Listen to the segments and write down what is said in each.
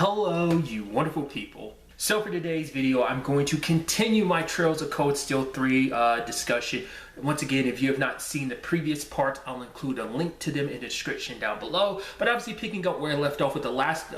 Hello, you wonderful people. So for today's video, I'm going to continue my Trails of Cold Steel 3 discussion. Once again, if you have not seen the previous parts, I'll include a link to them in the description down below. But obviously picking up where I left off with the last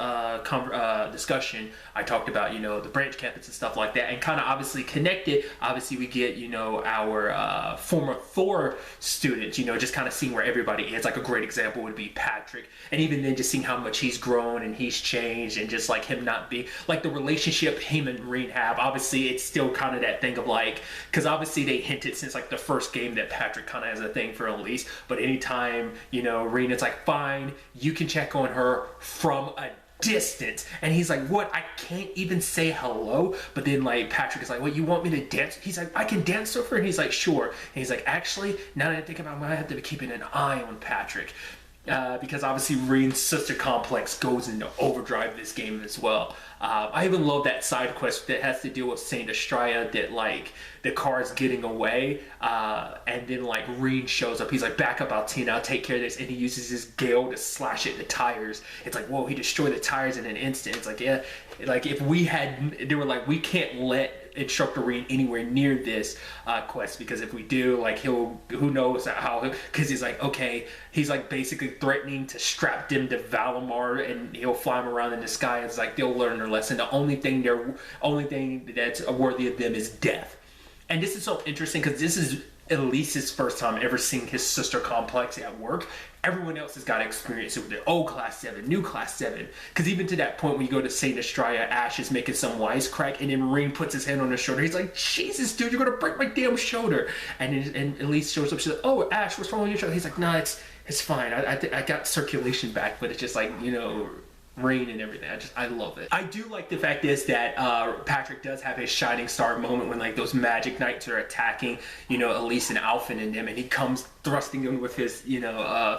discussion, I talked about, the branch campus and stuff like that, and kind of obviously connected. Obviously we get, our former Thor students, just kind of seeing where everybody is. Like a great example would be Patrick. And even then just seeing how much he's grown and he's changed, and just like him not being, like the relationship him and Reen have. Obviously it's still kind of that thing of like, because obviously they hinted since like the first game that Patrick kind of has a thing for Elise, but anytime Reen, it's like, fine, you can check on her from a distance. And he's like, what, I can't even say hello? But then like Patrick is like, what, you want me to dance? He's like, I can dance over her. And he's like, sure. And he's like, actually, now that I think about it, I'm gonna have to be keeping an eye on Patrick. Because obviously Reen's sister complex goes into overdrive this game as well. I even love that side quest that has to deal with Saint Estrella, that like the car is getting away, and then like Reen shows up. He's like, back up Altina, I'll take care of this, and he uses his gale to slash at the tires. It's like, whoa, he destroyed the tires in an instant. It's like, yeah, like if we had, they were like, we can't let Instructor Reen anywhere near this quest, because if we do, like who knows how, because he's like, okay, he's like basically threatening to strap them to Valimar and he'll fly them around in the sky. It's like they'll learn their lesson. The only thing that's worthy of them is death. And this is so interesting because this is Elise's first time ever seeing his sister complex at work. Everyone else has got experience with the old Class 7, new Class 7. Because even to that point when you go to Saint Estrella, Ash is making some wisecrack, and then Reen puts his hand on his shoulder. He's like, Jesus, dude, you're going to break my damn shoulder. And Elise shows up. She's like, oh, Ash, what's wrong with your shoulder? He's like, no, it's fine. I got circulation back, but it's just like, Reen and everything. I love it. I do like the fact is that Patrick does have his shining star moment when like those magic knights are attacking, Elise and Alphen and them, and he comes thrusting in with his,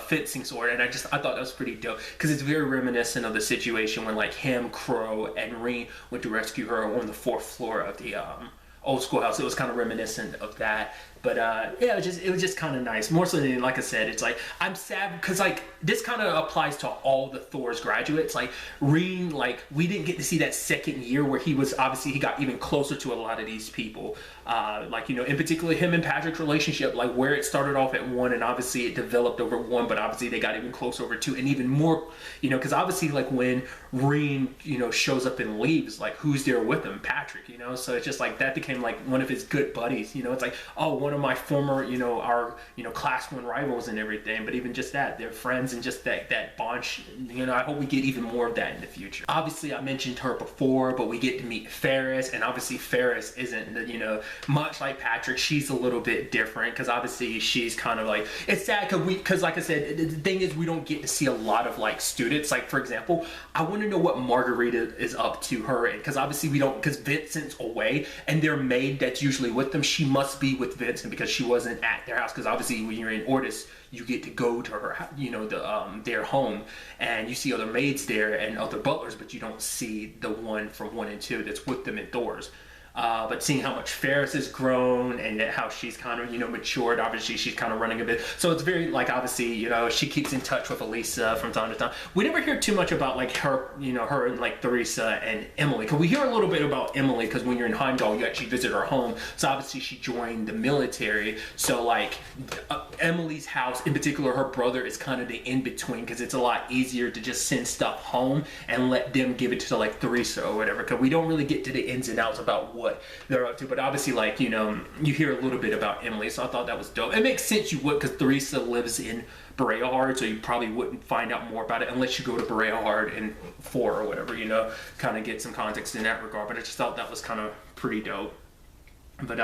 fencing sword, and I thought that was pretty dope, because it's very reminiscent of the situation when like him, Crow, and Reen went to rescue her on the 4th floor of the old schoolhouse. It was kind of reminiscent of that. But yeah, it was just kind of nice. More so than, like I said, it's like, I'm sad because like this kind of applies to all the Thors graduates. Like Reen, like we didn't get to see that second year where he was, obviously he got even closer to a lot of these people. Like, in particular him and Patrick's relationship, like where it started off at 1 and obviously it developed over 1, but obviously they got even closer over 2 and even more, because obviously like when Reen, shows up and leaves, like who's there with him? Patrick, so it's just like that became like one of his good buddies, it's like, oh, one of my former, our, Class 1 rivals and everything, but even just that, they're friends, and just that bond, I hope we get even more of that in the future. Obviously, I mentioned her before, but we get to meet Ferris, and obviously Ferris isn't, much like Patrick. She's a little bit different, because obviously she's kind of like, it's sad because like I said, the thing is we don't get to see a lot of like students. Like for example, I want to know what Margarita is up to her, because obviously we don't, because Vincent's away, and their maid that's usually with them, she must be with Vincent because she wasn't at their house, because obviously when you're in Ortis you get to go to her, their home, and you see other maids there and other butlers, but you don't see the one from 1 and 2 that's with them in Thors. But seeing how much Ferris has grown and how she's kind of, matured, obviously she's kind of running a bit. So it's very, like, obviously, she keeps in touch with Elisa from time to time. We never hear too much about, like, her, her and, like, Theresa and Emily. Because we hear a little bit about Emily, because when you're in Heimdall, you actually visit her home. So obviously she joined the military. So, like, Emily's house, in particular, her brother is kind of the in-between, because it's a lot easier to just send stuff home and let them give it to, like, Theresa or whatever. Because we don't really get to the ins and outs about what they're up to, but obviously, like, you hear a little bit about Emily, so I thought that was dope. It makes sense you would, because Theresa lives in Bereahard, so you probably wouldn't find out more about it unless you go to Bereahard in 4 or whatever, kind of get some context in that regard. But I just thought that was kind of pretty dope. But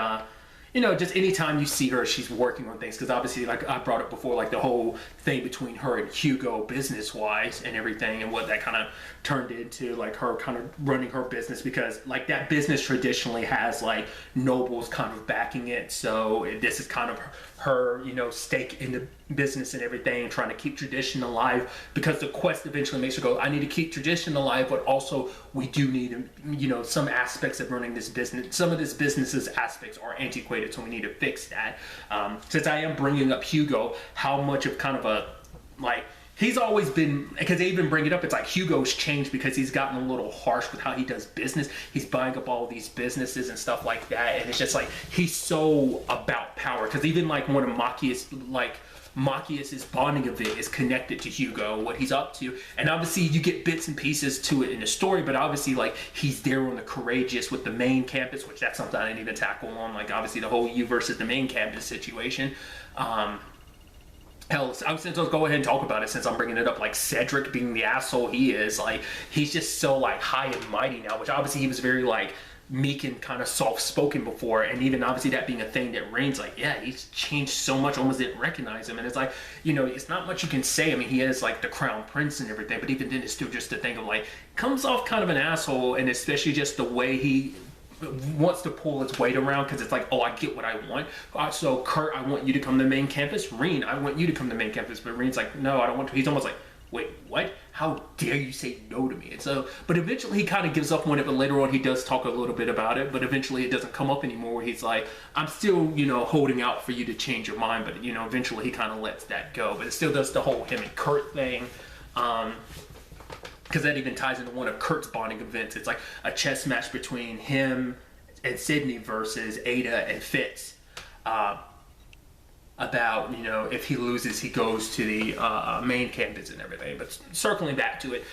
just anytime you see her, she's working on things, because obviously, like I brought up before, like the whole thing between her and Hugo business-wise and everything, and what that kind of turned into, like her kind of running her business, because like that business traditionally has like nobles kind of backing it. So this is kind of her, stake in the business and everything, trying to keep tradition alive, because the quest eventually makes her go, I need to keep tradition alive, but also we do need, some aspects of running this business. Some of this business's aspects are antiquated, so we need to fix that. Since I am bringing up Hugo, how much of kind of a, like, he's always been, because they even bring it up, it's like Hugo's changed because he's gotten a little harsh with how he does business. He's buying up all these businesses and stuff like that, and it's just like he's so about power. Because even like one of Machias's bonding event is connected to Hugo, what he's up to, and obviously you get bits and pieces to it in the story, but obviously like he's there on the Courageous with the main campus, which that's something I didn't even tackle on, like obviously the whole you versus the main campus situation. Hell, I was going to go ahead and talk about it since I'm bringing it up, like Cedric being the asshole he is, like he's just so like high and mighty now, which obviously he was very like meek and kind of soft-spoken before, and even obviously that being a thing that Reigns like, yeah, he's changed so much, almost didn't recognize him. And it's like, you know, it's not much you can say. I mean, he is like the crown prince and everything, but even then it's still just a thing of like, comes off kind of an asshole, and especially just the way he wants to pull his weight around, because it's like, oh, I get what I want. So Kurt, I want you to come to the main campus. Reen, I want you to come to the main campus. But Reen's like, no, I don't want to. He's almost like, wait, what? How dare you say no to me? And so, but eventually he kind of gives up on it, but later on he does talk a little bit about it, but eventually it doesn't come up anymore, where he's like, I'm still, you know, holding out for you to change your mind, but, you know, eventually he kind of lets that go. But it still does the whole him and Kurt thing, because that even ties into one of Kurt's bonding events. It's like a chess match between him and Sydney versus Ada and Fitz. About, you know, if he loses, he goes to the main campus and everything. But circling back to it,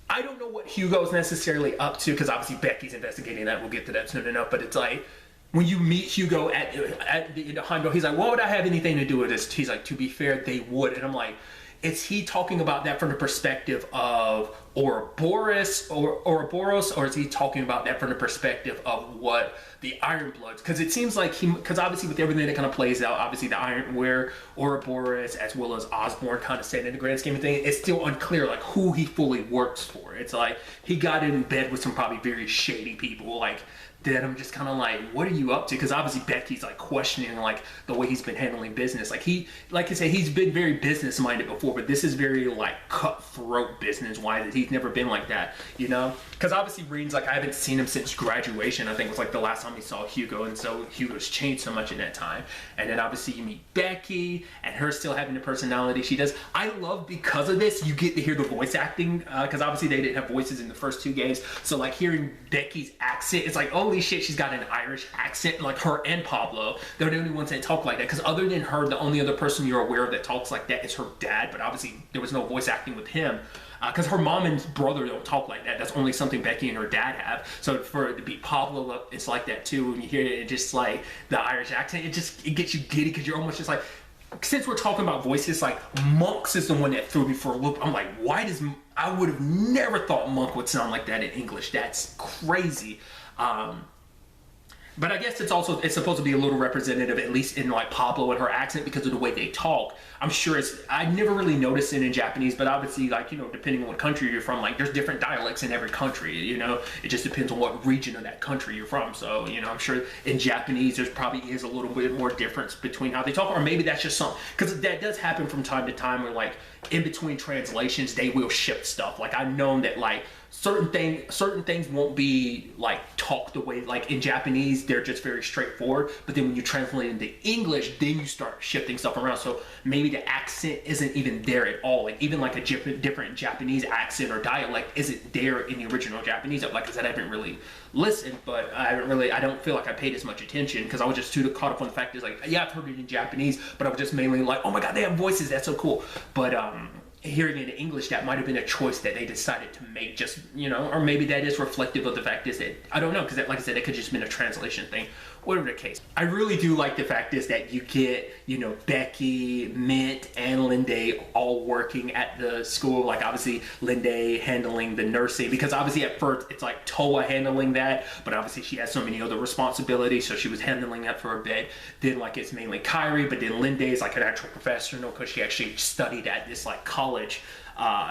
I don't know what Hugo's necessarily up to, because obviously Becky's investigating that. We'll get to that soon enough. But it's like, when you meet Hugo at the Hondo, he's like, what would I have anything to do with this? He's like, to be fair, they would. And I'm like, is he talking about that from the perspective of Ouroboros, or is he talking about that from the perspective of what the Iron Bloods? Because it seems like because obviously with everything that kind of plays out, obviously the Iron, where Ouroboros as well as Osborn kind of stand in the grand scheme of things, it's still unclear like who he fully works for. It's like he got in bed with some probably very shady people, like that I'm just kind of like, what are you up to? Because obviously Becky's like questioning like the way he's been handling business. Like I said, he's been very business minded before, but this is very like cutthroat business wise. He's never been like that, you know? Because obviously Reed's like, I haven't seen him since graduation. I think it was like the last time he saw Hugo, and so Hugo's changed so much in that time. And then obviously you meet Becky, and her still having the personality she does. I love, because of this, you get to hear the voice acting, because obviously they didn't have voices in the first two games. So like hearing Becky's accent, it's like, holy shit, she's got an Irish accent. Like her and Pablo, they're the only ones that talk like that. Because other than her, the only other person you're aware of that talks like that is her dad. But obviously there was no voice acting with him. Because her mom and brother don't talk like that. That's only something Becky and her dad have. So for it to be Pablo, it's like that too. When you hear it, just like the Irish accent, it gets you giddy, because you're almost just like, since we're talking about voices, like Monk's is the one that threw me for a loop. I'm like, I would have never thought Monk would sound like that in English. That's crazy. But I guess it's supposed to be a little representative, at least in like Pablo and her accent, because of the way they talk. I'm sure I never really noticed it in Japanese, but obviously, like, you know, depending on what country you're from, like there's different dialects in every country, you know, it just depends on what region of that country you're from. So, you know, I'm sure in Japanese, there's probably is a little bit more difference between how they talk, or maybe that's just something, because that does happen from time to time where like in between translations, they will shift stuff. Like I've known that like certain things won't be like talked the way, like in Japanese they're just very straightforward, but then when you translate into English, then you start shifting stuff around. So maybe the accent isn't even there at all. Like even like a different Japanese accent or dialect isn't there in the original Japanese. Like I said, I haven't really listened, but I don't feel like I paid as much attention, because I was just too caught up on the fact that like, yeah, I've heard it in Japanese, but I was just mainly like, oh my god, they have voices, that's so cool. But hearing it in English, that might have been a choice that they decided to make, just, you know, or maybe that is reflective of the fact is that, I don't know, because like I said, it could just been a translation thing, whatever the case. I really do like the fact is that you get, you know, Becky, Mint, and Linday all working at the school, like obviously Linday handling the nursing, because obviously at first it's like Toa handling that, but obviously she has so many other responsibilities, so she was handling that for a bit. Then like it's mainly Kyrie, but then Linday is like an actual professional, because she actually studied at this like college,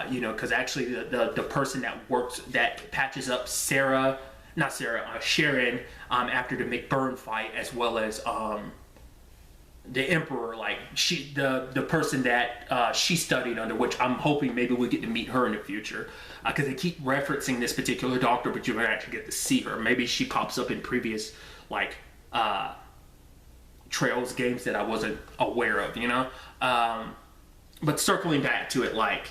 you know, because actually the person that patches up Sharon after the McBurn fight, as well as the Emperor, like the person that she studied under, which I'm hoping maybe we get to meet her in the future, because they keep referencing this particular doctor, but you don't actually get to see her. Maybe she pops up in previous like Trails games that I wasn't aware of, you know. But circling back to it, like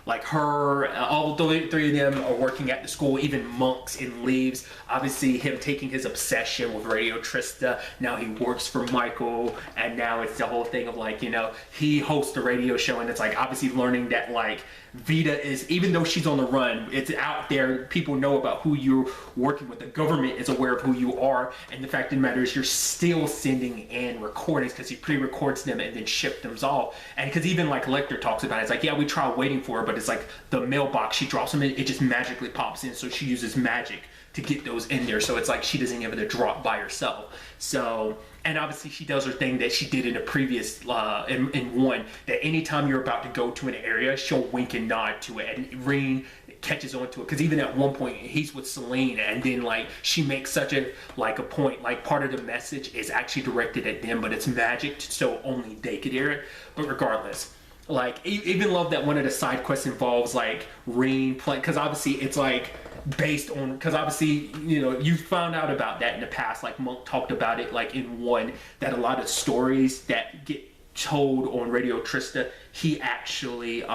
like her, all three of them are working at the school, even Monk's in leaves. Obviously him taking his obsession with Radio Trista, now he works for Michael, and now it's the whole thing of like, you know, he hosts the radio show, and it's like obviously learning that like Vida is, even though she's on the run, it's out there, people know about who you're working with, the government is aware of who you are, and the fact of the matter is you're still sending in recordings because he pre-records them and then ships them off. And because even like Lecter talks about it, it's like, yeah, we try waiting for her, but it's like the mailbox, she drops them in, it just magically pops in, so she uses magic to get those in there, so it's like she doesn't give it a drop by herself. So, and obviously she does her thing that she did in the previous in one, that anytime you're about to go to an area, she'll wink and nod to it, and Reen catches on to it, because even at one point he's with Selene, and then like she makes such a like a point, like part of the message is actually directed at them, but it's magic, so only they could hear it. But regardless, like even love that one of the side quests involves like Reen playing, because obviously it's like based on, because obviously, you know, you found out about that in the past, like Monk talked about it like in one, that a lot of stories that get told on Radio Trista, he actually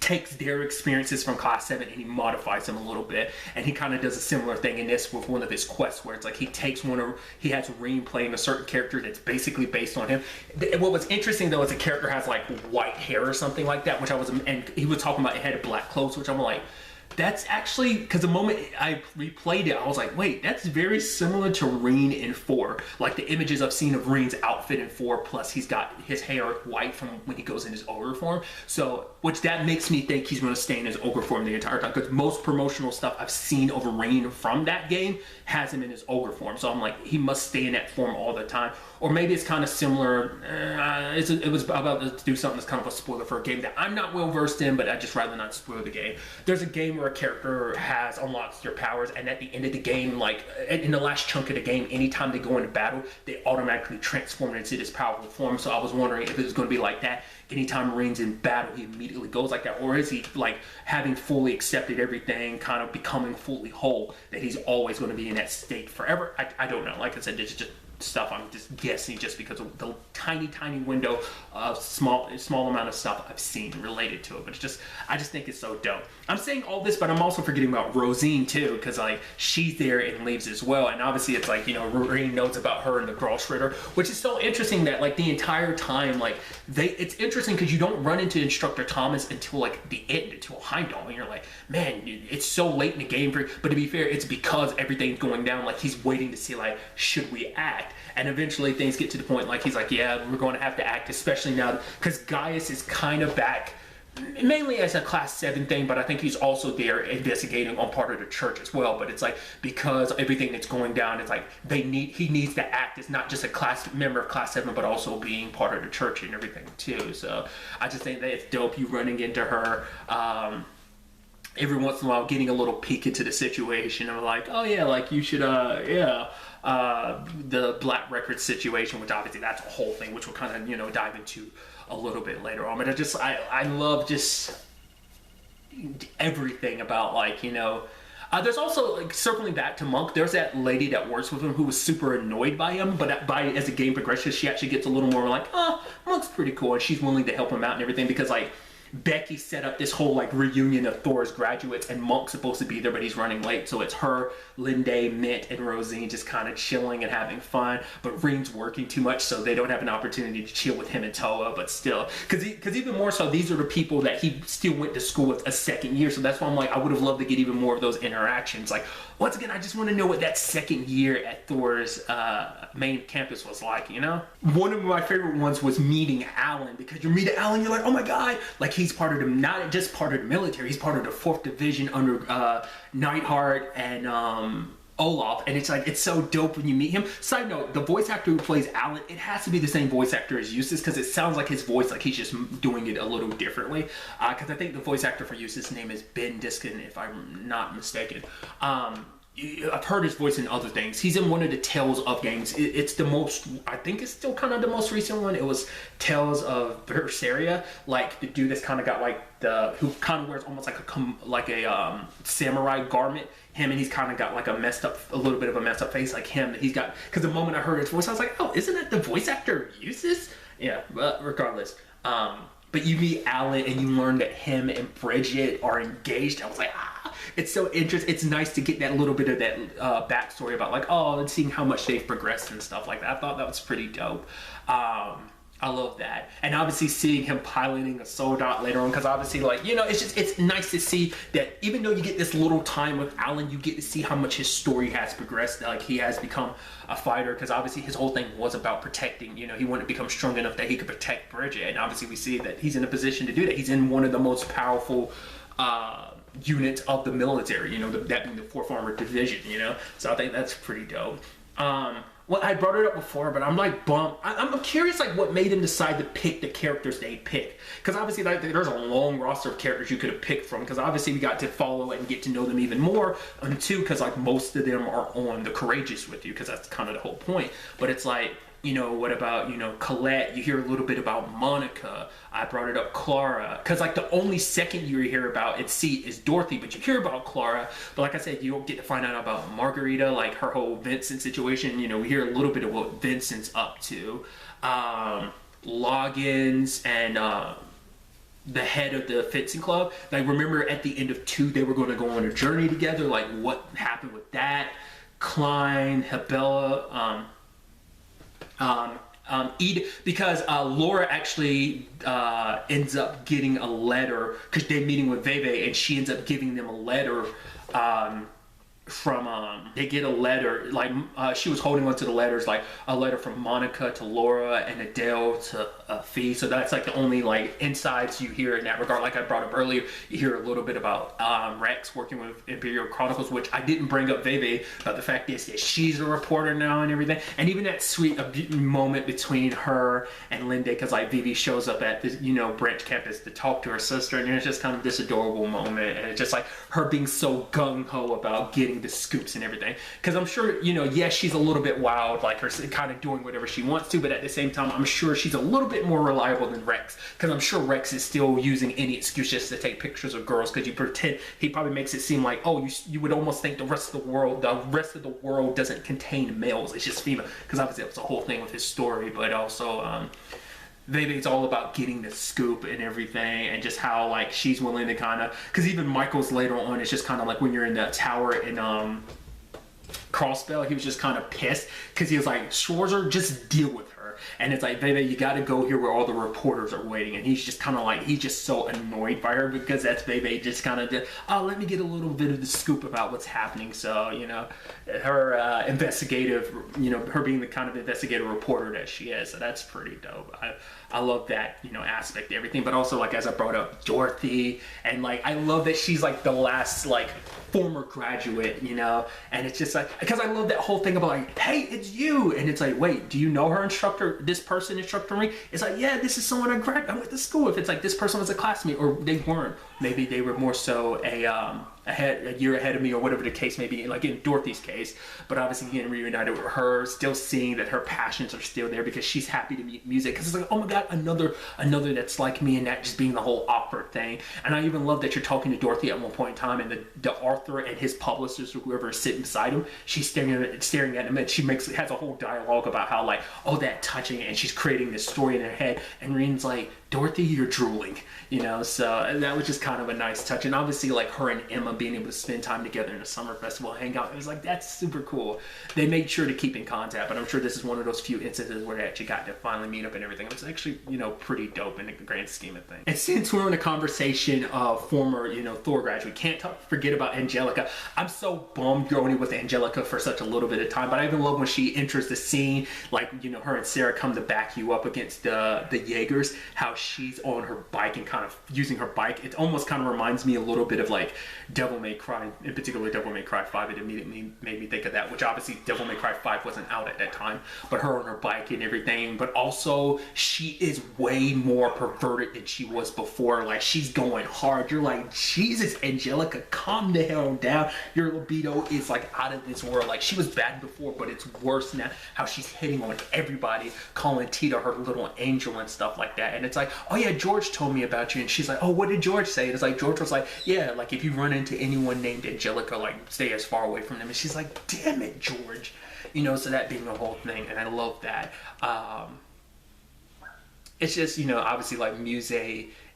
takes their experiences from Class 7 and he modifies them a little bit, and he kind of does a similar thing in this with one of his quests, where it's like he takes he has Reem playing a certain character that's basically based on him. What was interesting though is the character has like white hair or something like that, which I was, and he was talking about it had black clothes, which I'm like, that's actually, because the moment I replayed it, I was like, wait, that's very similar to Reen in 4. Like the images I've seen of Reen's outfit in 4, plus he's got his hair white from when he goes in his ogre form. So, which that makes me think he's going to stay in his ogre form the entire time, because most promotional stuff I've seen of Reen from that game has him in his ogre form. So I'm like, he must stay in that form all the time. Or maybe it's kind of similar. It was about to do something that's kind of a spoiler for a game that I'm not well versed in, but I'd just rather not spoil the game. There's a game where a character has unlocks their powers, and at the end of the game, like in the last chunk of the game, anytime they go into battle, they automatically transform into this powerful form. So I was wondering if it was going to be like that. Anytime Reen's in battle, he immediately goes like that, or is he like having fully accepted everything, kind of becoming fully whole, that he's always going to be in that state forever? I don't know. Like I said, it's just stuff I'm just guessing, just because of the tiny window of small amount of stuff I've seen related to it. But it's just, I just think it's so dope. I'm saying all this, but I'm also forgetting about Rosine too, because like she's there and leaves as well, and obviously it's like, you know, Reen knows about her and the girl shredder, which is so interesting that like the entire time, like it's interesting because you don't run into Instructor Thomas until like the end, until Heimdall, and you're like, man, it's so late in the game but to be fair, it's because everything's going down, like he's waiting to see like, should we act? And eventually things get to the point like he's like, yeah, we're going to have to act, especially now because Gaius is kind of back mainly as a Class 7 thing, but I think he's also there investigating on part of the church as well. But it's like, because everything that's going down, it's like he needs to act as not just a member of Class 7, but also being part of the church and everything too. So I just think that it's dope, you running into her every once in a while, getting a little peek into the situation. I'm like, oh yeah, like you should the Black Records situation, which obviously that's a whole thing, which we'll kind of, you know, dive into a little bit later on. But I love just everything about, like, you know, there's also, like, circling back to Monk, there's that lady that works with him who was super annoyed by him, but as the game progresses, she actually gets a little more like, oh, Monk's pretty cool, and she's willing to help him out and everything, because like Becky set up this whole like reunion of Thors Graduates, and Monk's supposed to be there, but he's running late. So it's her, Linde, Mint, and Rosine just kind of chilling and having fun. But Reen's working too much, so they don't have an opportunity to chill with him and Toa. But still, because even more so, these are the people that he still went to school with a second year. So that's why I'm like, I would have loved to get even more of those interactions. Like, once again, I just want to know what that second year at Thor's main campus was like, you know? One of my favorite ones was meeting Alan, because you meet Alan, you're like, oh my god, like he's part of the, not just part of the military, he's part of the 4th Division under Neidhart and Olaf, and it's like, it's so dope when you meet him. Side note, the voice actor who plays Alan, it has to be the same voice actor as Eustace, because it sounds like his voice, like he's just doing it a little differently, because I think the voice actor for Eustace's name is Ben Diskin, if I'm not mistaken. I've heard his voice in other things. He's in one of the Tales of games. It's the most, I think it's still kind of the most recent one. It was Tales of Berseria, like the dude that's kind of got like who kind of wears almost like a samurai garment. Him, and he's kind of got like a little bit of a messed up face like him. He's got, because the moment I heard his voice, I was like, oh, isn't that the voice actor Eustace? Yeah, but regardless. But but you meet Alan and you learn that him and Bridget are engaged. I was like, it's so interesting. It's nice to get that little bit of that backstory about like, oh, and seeing how much they've progressed and stuff like that. I thought that was pretty dope. I love that. And obviously seeing him piloting a Soldot later on, because obviously, like, you know, it's nice to see that even though you get this little time with Alan, you get to see how much his story has progressed. Like, he has become a fighter, because obviously his whole thing was about protecting, you know, he wanted to become strong enough that he could protect Bridget. And obviously we see that he's in a position to do that. He's in one of the most powerful units of the military, you know, that being the 4th Armored Division, you know. So I think that's pretty dope. Well, I brought it up before, but I'm like bummed. I'm curious, like, what made him decide to pick the characters they picked. Because obviously, like, there's a long roster of characters you could have picked from. Because obviously, we got to follow and get to know them even more. And two, because like most of them are on the Courageous with you, because that's kind of the whole point. But it's like, you know, what about, you know, Colette? You hear a little bit about Monica. I brought it up, Clara. Because, like, the only second you hear about at sea is Dorothy, but you hear about Clara. But like I said, you don't get to find out about Margarita, like, her whole Vincent situation. You know, we hear a little bit of what Vincent's up to. Loggins and the head of the fencing club. Like, remember at the end of 2, they were going to go on a journey together. Like, what happened with that? Klein, Hebella, because Laura actually ends up getting a letter, because they're meeting with Veve, and she ends up giving them a letter from they get a letter, like she was holding on to the letters, like a letter from Monica to Laura and Adele to Fee. So that's like the only like insides you hear in that regard. Like I brought up earlier, you hear a little bit about Rex working with Imperial Chronicles, which I didn't bring up Veve, but the fact is that she's a reporter now and everything. And even that sweet moment between her and Linde, because like Vivi shows up at this, you know, branch campus to talk to her sister, and it's just kind of this adorable moment, and it's just like her being so gung-ho about getting the scoops and everything. Because I'm sure, you know, yes, she's a little bit wild, like her kind of doing whatever she wants to, but at the same time, I'm sure she's a little bit more reliable than Rex, because I'm sure Rex is still using any excuse just to take pictures of girls, because you pretend, he probably makes it seem like, oh, you would almost think the rest of the world doesn't contain males, it's just female, because obviously that was the whole thing with his story. But also it's all about getting the scoop and everything, and just how like she's willing to kind of, because even Michael's later on, it's just kind of like when you're in the tower in Crossbell, he was just kind of pissed because he was like, Schwarzer, just deal with her. And it's like, Veve, you got to go here where all the reporters are waiting. And he's just kind of like, he's just so annoyed by her, because that's Veve just kind of did, oh, let me get a little bit of the scoop about what's happening. So, you know, her investigative, you know, her being the kind of investigative reporter that she is. So that's pretty dope. I love that, you know, aspect of everything. But also, like, as I brought up, Dorothy, and like, I love that she's like the last, like, former graduate, you know, and it's just like, because I love that whole thing about like, hey, it's you, and it's like, wait, do you know her instructor, this person instructor me? It's like, yeah, this is someone I went to school with. It's like, this person was a classmate, or they weren't, maybe they were more so a year ahead of me, or whatever the case may be, like in Dorothy's case. But obviously getting reunited with her, still seeing that her passions are still there, because she's happy to meet music, because it's like, oh my god, another that's like me, and that just being the whole awkward thing. And I even love that you're talking to Dorothy at one point in time, and the Arthur and his publicist or whoever is sitting beside him, she's staring at him, and she has a whole dialogue about how like, oh, that touching, and she's creating this story in her head, and Reen's like, Dorothy, you're drooling, you know. So that was just kind of a nice touch. And obviously, like, her and Emma being able to spend time together in a summer festival, hang out, it was like, that's super cool. They made sure to keep in contact, but I'm sure this is one of those few instances where they actually got to finally meet up and everything. It was actually, you know, pretty dope in the grand scheme of things. And since we're in a conversation of former, you know, Thor graduate, can't forget about Angelica. I'm so bummed you're only with Angelica for such a little bit of time, but I even love when she enters the scene, like, you know, her and Sarah come to back you up against the Jaegers, how she's on her bike and kind of using her bike. It almost kind of reminds me a little bit of like Devil May Cry, in particular Devil May Cry 5. It immediately made me think of that, which obviously Devil May Cry 5 wasn't out at that time, but her on her bike and everything. But also, she is way more perverted than she was before. Like, she's going hard. You're like, Jesus, Angelica, calm the hell down. Your libido is like out of this world. Like, she was bad before, but it's worse now, how she's hitting on everybody, calling Tita her little angel and stuff like that. And it's like, oh yeah, George told me about you. And she's like, oh, what did George say? And it's like, George was like, yeah, like, if you run into anyone named Angelica, like, stay as far away from them. And she's like, damn it, George. You know, so that being the whole thing. And I love that. it's just, you know, obviously like Muse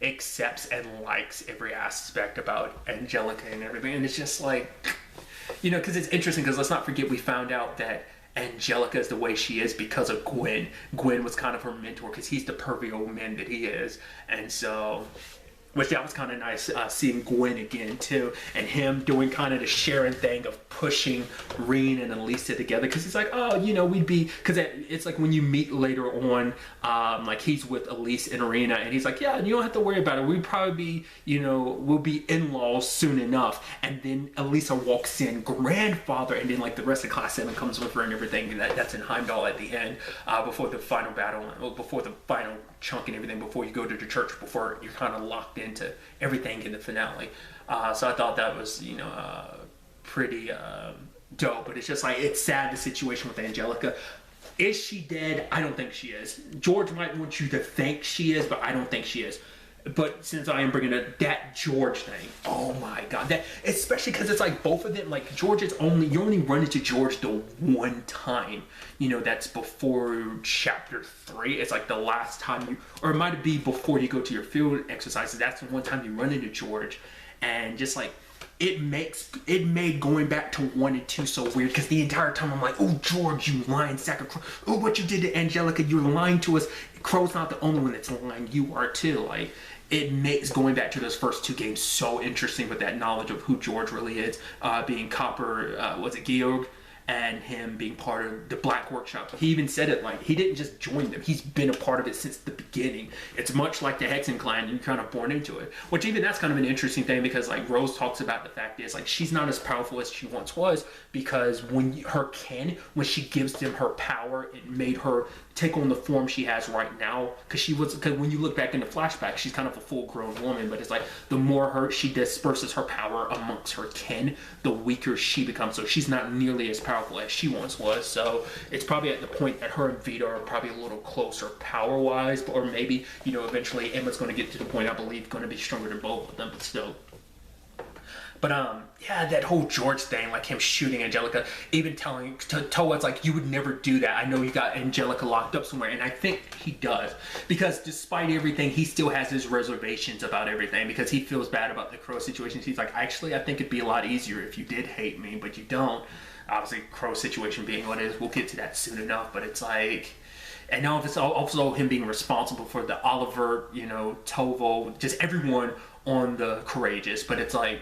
accepts and likes every aspect about Angelica and everything, and it's just like, you know, because it's interesting, because let's not forget we found out that Angelica is the way she is because of Gwen. Gwen was kind of her mentor because he's the pervy old man that he is, and so, which that was kind of nice seeing Gwen again too, and him doing kind of the Sharon thing of pushing Reen and Elisa together, because he's like, oh, you know, we'd be, because it's like when you meet later on, like he's with Elise and Arena, and he's like, yeah, you don't have to worry about it, we'd probably be, you know, we'll be in-laws soon enough. And then Elisa walks in, grandfather, and then like the rest of Class 7 comes with her and everything, and that's in Heimdall at the end, before the final battle, before the final chunk and everything, before you go to the church, before you're kind of locked into everything in the finale. So I thought that was, you know, pretty dope. But it's just like, it's sad, the situation with Angelica. Is she dead? I don't think she is. George might want you to think she is, but I don't think she is. But since I am bringing up that George thing, oh my god, that, especially because it's like both of them, like George is only, you only run into George the one time, you know, that's before chapter 3. It's like the last time you, or it might be before you go to your field exercises, that's the one time you run into George. And just like, it made going back to 1 and 2 so weird, because the entire time I'm like, oh George, you lying sack of crow, oh what you did to Angelica, you're lying to us. Crow's not the only one that's lying, you are too. Like, it makes going back to those first 2 games so interesting with that knowledge of who George really is, being Copper, was it Georg? And him being part of the Black Workshop. He even said it, like, he didn't just join them, he's been a part of it since the beginning. It's much like the Hexen clan, and you're kind of born into it. Which even that's kind of an interesting thing, because like Rose talks about the fact is, like, she's not as powerful as she once was, because when her kin, when she gives them her power, it made her take on the form she has right now. Because when you look back in the flashback, she's kind of a full-grown woman, but it's like the more she disperses her power amongst her kin, the weaker she becomes. So she's not nearly as powerful as she once was. So it's probably at the point that her and Vita are probably a little closer power-wise, or maybe, you know, eventually Emma's going to get to the point, I believe, going to be stronger than both of them, but still. But yeah, that whole George thing, like him shooting Angelica, even telling Toa, it's like, you would never do that. I know you got Angelica locked up somewhere, and I think he does, because despite everything, he still has his reservations about everything, because he feels bad about the Crow situation. He's like, actually, I think it'd be a lot easier if you did hate me, but you don't. Obviously, Crow's situation being what it is, we'll get to that soon enough, but it's like, and now it's also him being responsible for the Oliver, you know, Tovo, just everyone on the Courageous, but it's like,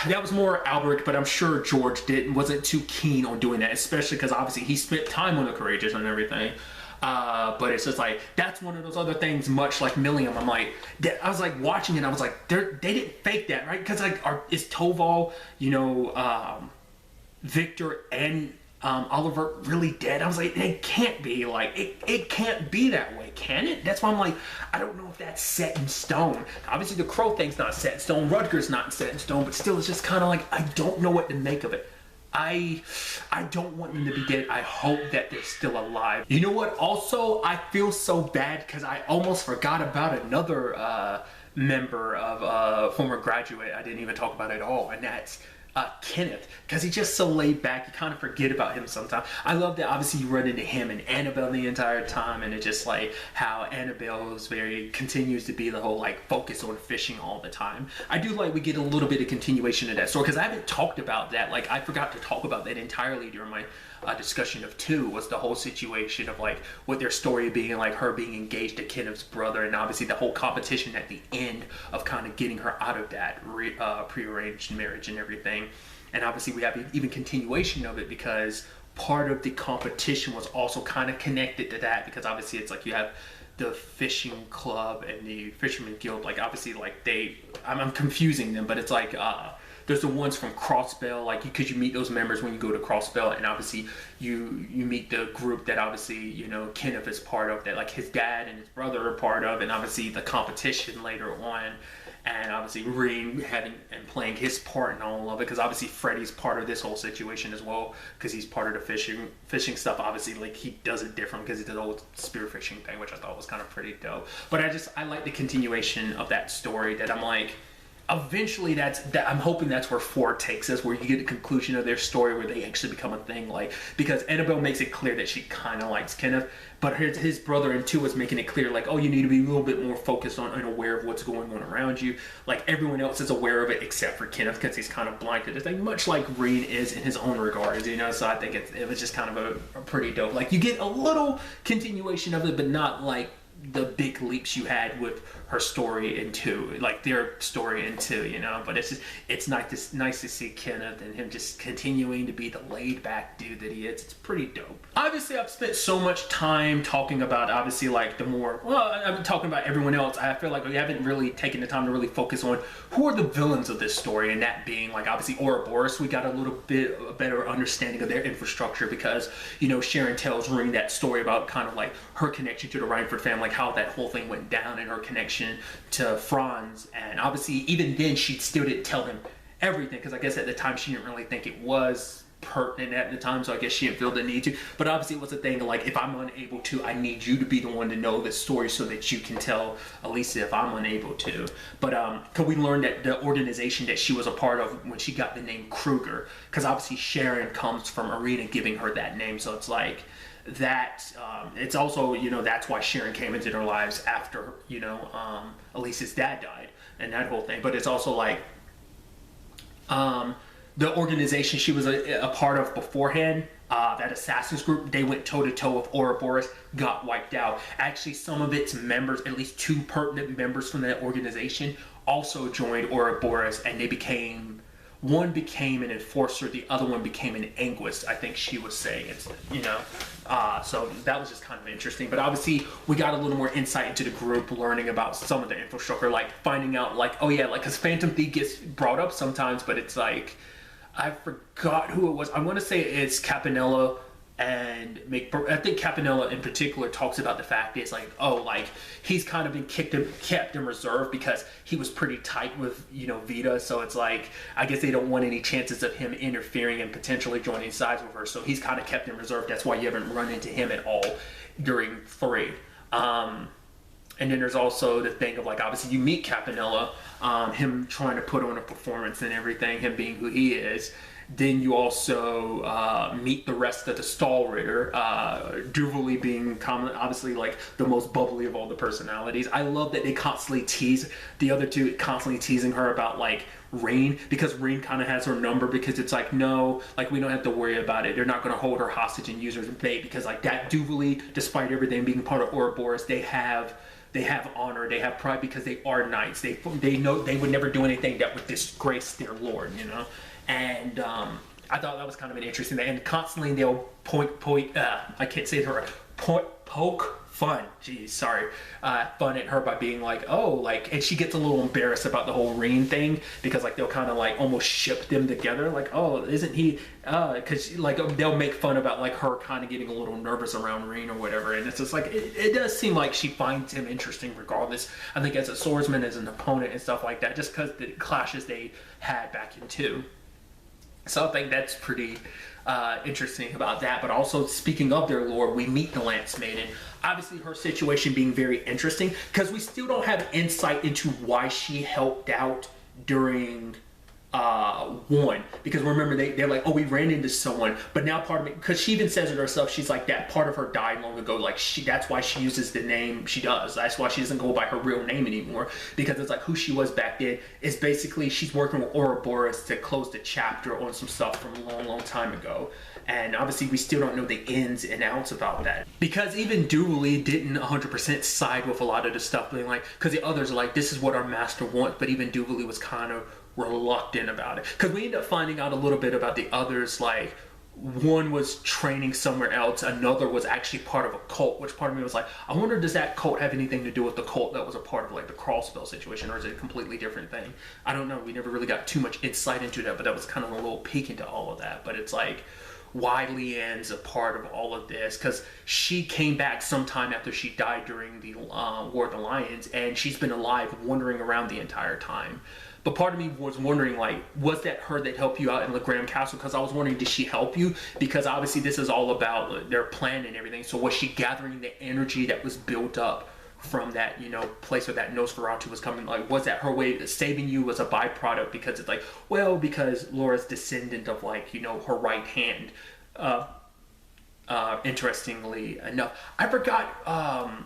that was more Albert, but I'm sure George wasn't too keen on doing that, especially because obviously he spent time on the Courageous and everything. But it's just like, that's one of those other things, much like Milliam. I'm like, I was like watching it, I was like, they didn't fake that, right? Because like, is Toval, you know, Victor and Oliver really dead? I was like, it can't be. Like, it can't be that way, can it? That's why I'm like, I don't know if that's set in stone. Obviously the Crow thing's not set in stone, Rutger's not set in stone, but still, it's just kind of like, I don't know what to make of it. I don't want them to be dead. I hope that they're still alive. You know what? Also, I feel so bad because I almost forgot about another member of former graduate I didn't even talk about at all, and that's Kenneth, because he's just so laid back. You kind of forget about him sometimes. I love that obviously you run into him and Annabelle the entire time, and it's just like how Annabelle is continues to be the whole like focus on fishing all the time. I do like we get a little bit of continuation of that story, because I haven't talked about that. Like, I forgot to talk about that entirely during my discussion of 2, was the whole situation of like what their story being, like her being engaged to Kenneth's brother, and obviously the whole competition at the end of kind of getting her out of that prearranged marriage and everything. And obviously we have even continuation of it, because part of the competition was also kind of connected to that, because obviously it's like you have the fishing club and the fisherman guild, like obviously like I'm confusing them, but it's like there's the ones from Crossbell, like, because you meet those members when you go to Crossbell, and obviously you meet the group that obviously, you know, Kenneth is part of, that like his dad and his brother are part of, and obviously the competition later on, and obviously Reen having and playing his part in all of it, because obviously Freddy's part of this whole situation as well, because he's part of the fishing stuff. Obviously, like, he does it different because he did the whole spearfishing thing, which I thought was kind of pretty dope. But I like the continuation of that story, that I'm like, eventually I'm hoping that's where 4 takes us, where you get the conclusion of their story where they actually become a thing, like, because Annabelle makes it clear that she kind of likes Kenneth, but his brother in 2 is making it clear, like, oh, you need to be a little bit more focused on and aware of what's going on around you. Like, everyone else is aware of it except for Kenneth, because he's kind of blind to this thing, much like Reen is in his own regards, you know. So I think it was just kind of a pretty dope, like, you get a little continuation of it, but not like the big leaps you had with her story in 2, like their story in 2, you know. But it's nice to see Kenneth and him just continuing to be the laid back dude that he is. It's pretty dope. Obviously, I've spent so much time talking about, obviously, like I've been talking about everyone else. I feel like we haven't really taken the time to really focus on who are the villains of this story, and that being, like, obviously Ouroboros. We got a little bit a better understanding of their infrastructure because, you know, Sharon tells Ring that story about kind of like her connection to the Reinford family, like how that whole thing went down, and her connection to Franz. And obviously even then she still didn't tell him everything, because I guess at the time she didn't really think it was pertinent at the time, so I guess she didn't feel the need to. But obviously it was a thing of, like, if I'm unable to, I need you to be the one to know the story so that you can tell Elisa if I'm unable to. But because we learned that the organization that she was a part of when she got the name Kruger, because obviously Sharon comes from Arena giving her that name, so it's like that it's also, you know, that's why Sharon came into their lives after, you know, Elisa's dad died and that whole thing. But it's also like the organization she was a part of beforehand, that assassins group, they went toe-to-toe with Ouroboros, got wiped out. Actually, some of its members, at least 2 pertinent members from that organization, also joined Ouroboros, and they became, one became an enforcer, the other one became an linguist, I think she was saying. It's, you know, so that was just kind of interesting. But obviously we got a little more insight into the group, learning about some of the infrastructure, like finding out, like, oh yeah, like, because Phantom Thief gets brought up sometimes, but it's like, I forgot who it was. I want to say it's Campanella, and I think Campanella in particular talks about the fact is, like, oh, like, he's kind of been kept in reserve because he was pretty tight with, you know, Vida. So it's like, I guess they don't want any chances of him interfering and potentially joining sides with her. So he's kind of kept in reserve. That's why you haven't run into him at all during 3. And then there's also the thing of, like, obviously you meet Campanella, him trying to put on a performance and everything, him being who he is. Then you also meet the rest of the Stall Ritter, Duvalie being obviously, like, the most bubbly of all the personalities. I love that they constantly tease the other 2, constantly teasing her about, like, Rain, because Rain kind of has her number, because it's like, no, like, we don't have to worry about it. They're not going to hold her hostage and use her as bait, because, like, that Duvalie, despite everything being part of Ouroboros, they have honor, they have pride, because they are knights. They know they would never do anything that would disgrace their lord, you know. And I thought that was kind of an interesting thing. And constantly they'll I can't say it right. Poke fun. Geez, sorry. Fun at her by being like, oh, like, and she gets a little embarrassed about the whole Reen thing, because, like, they'll kind of, like, almost ship them together. Like, oh, isn't he? Because, like, they'll make fun about, like, her kind of getting a little nervous around Reen or whatever. And it's just like, it does seem like she finds him interesting regardless. I think as a swordsman, as an opponent and stuff like that, just because the clashes they had back in 2. So I think that's pretty interesting about that. But also, speaking of their lore, we meet the Lance Maiden. Obviously, her situation being very interesting, because we still don't have insight into why she helped out during 1. Because remember, they're like, oh, we ran into someone. But now part of it, because she even says it herself, she's like, that part of her died long ago. Like, that's why she uses the name she does. That's why she doesn't go by her real name anymore. Because it's like, who she was back then is basically, she's working with Ouroboros to close the chapter on some stuff from a long, long time ago. And obviously we still don't know the ins and outs about that, because even Duvalie didn't 100% side with a lot of the stuff, being like, because the others are like, this is what our master wants, but even Duvalie was kind of reluctant about it, because we end up finding out a little bit about the others. Like, one was training somewhere else, another was actually part of a cult, which part of me was like, I wonder, does that cult have anything to do with the cult that was a part of, like, the Crawlspell situation, or is it a completely different thing? I don't know. We never really got too much insight into that, but that was kind of a little peek into all of that. But it's like, why Leanne's a part of all of this, because she came back sometime after she died during the War of the Lions, and she's been alive, wandering around the entire time. But part of me was wondering, like, was that her that helped you out in Legram Castle? Because I was wondering, did she help you? Because obviously this is all about their plan and everything. So was she gathering the energy that was built up from that, you know, place where that Nosferatu was coming. Like, was that her way of saving you was a byproduct because it's like, well, because Laura's descendant of, like, you know, her right hand. Interestingly enough, I forgot,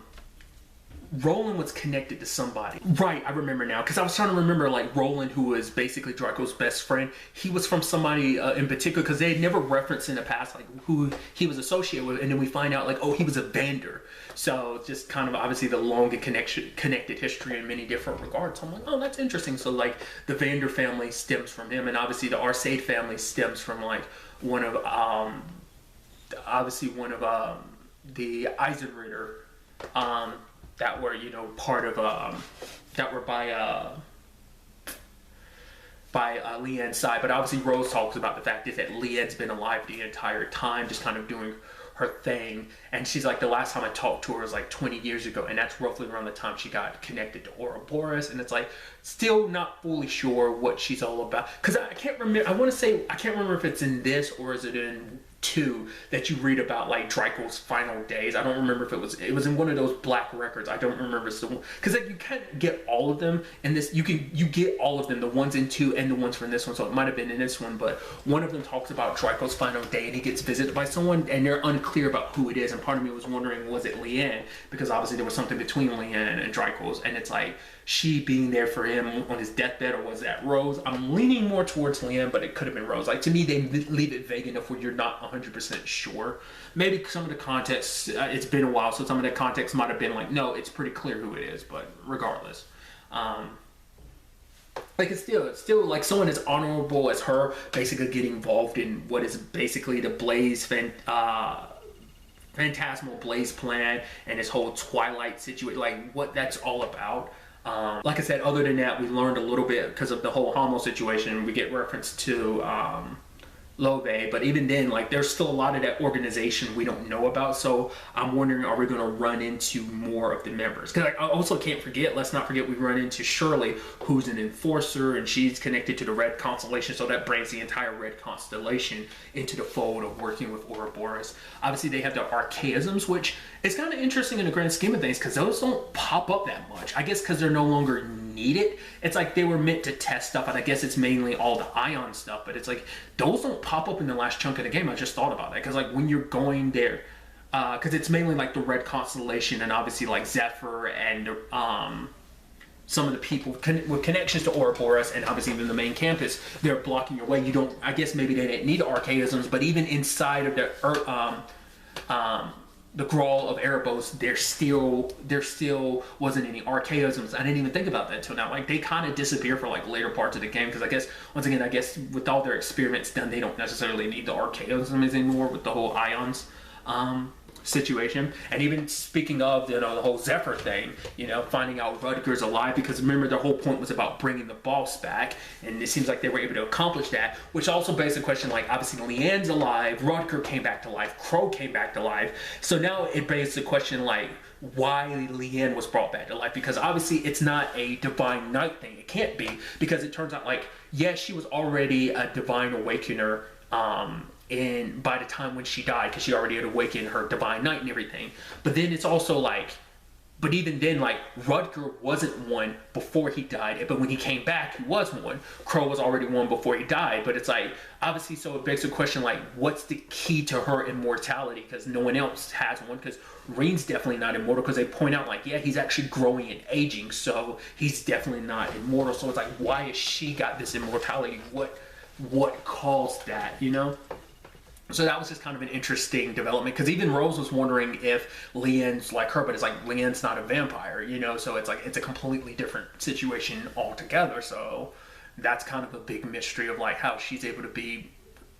Roland was connected to somebody. Right, I remember now. Because I was trying to remember, like, Roland, who was basically Draco's best friend. He was from somebody in particular, because they had never referenced in the past, like, who he was associated with. And then we find out, like, oh, he was a Vander. So, just kind of, obviously, the long and connected history in many different regards. So I'm like, oh, that's interesting. So, like, the Vander family stems from him. And, obviously, the Arcade family stems from, like, one of, the Eisenritter, that were, you know, part of, that were by Leanne's side. But obviously Rose talks about the fact is that Leanne's been alive the entire time, just kind of doing her thing. And she's like, the last time I talked to her was like 20 years ago, and that's roughly around the time she got connected to Ouroboros. And it's like, still not fully sure what she's all about. Because I can't remember, I can't remember if it's in this or is it in 2 that you read about, like, Draco's final days. I don't remember if it was in one of those black records. I don't remember, so because, like, you can't get all of them in this. You get all of them, the ones in 2 and the ones from this one, so it might have been in this one, but one of them talks about Draco's final day and he gets visited by someone and they're unclear about who it is, and part of me was wondering, was it Leanne? Because obviously there was something between Leanne and Draco's, and it's like she being there for him on his deathbed, or was that Rose? I'm leaning more towards Leanne, but it could have been Rose. Like, to me, they leave it vague enough where you're not 100% sure. Maybe some of the context, it's been a while, so some of the context might have been like, no, it's pretty clear who it is, but regardless. Like, it's still like someone as honorable as her basically getting involved in what is basically the Blaze phantasmal Blaze plan and this whole Twilight situation, like what that's all about. Like I said, other than that, we learned a little bit because of the whole Homo situation. We get reference to Lobe, but even then, like, there's still a lot of that organization we don't know about. So I'm wondering, are we going to run into more of the members? Because I also can't forget, let's not forget, we run into Shirley, who's an enforcer, and she's connected to the Red Constellation. So that brings the entire Red Constellation into the fold of working with Ouroboros. Obviously, they have the archaisms, which is kind of interesting in the grand scheme of things because those don't pop up that much. I guess because they're no longer needed. It's like they were meant to test stuff, and I guess it's mainly all the ion stuff, but it's like those don't pop up in the last chunk of the game. I just thought about that because, like, when you're going there, because it's mainly like the Red Constellation and obviously like Zephyr and some of the people with connections to Ouroboros, and obviously even the main campus, they're blocking your way. You don't, I guess maybe they didn't need archaisms, but even inside of the Grawl of Erebos, there still wasn't any archaisms. I didn't even think about that until now. Like, they kind of disappear for like later parts of the game because I guess, once again, I guess with all their experiments done, they don't necessarily need the archaisms anymore with the whole ions situation. And even speaking of, you know, the whole Zephyr thing, you know, finding out Rutger's alive, because remember the whole point was about bringing the boss back, and it seems like they were able to accomplish that, which also begs the question, like, obviously Leanne's alive, Rutger came back to life, Crow came back to life, so now it begs the question, like, why Leanne was brought back to life, because obviously it's not a divine night thing. It can't be, because it turns out, like, yes, she was already a divine awakener, and by the time when she died, because she already had awakened her divine night and everything. But then it's also like, but even then, like, Rutger wasn't one before he died, but when he came back, he was one. Crow was already one before he died, but it's like, obviously, so it begs the question, like, what's the key to her immortality? Because no one else has one, because Reen's definitely not immortal, because they point out, like, yeah, he's actually growing and aging, so he's definitely not immortal. So it's like, why has she got this immortality? What caused that, you know? So that was just kind of an interesting development, because even Rose was wondering if Leanne's like her, but it's like Leanne's not a vampire, you know, so it's like it's a completely different situation altogether. So that's kind of a big mystery of like how she's able to be,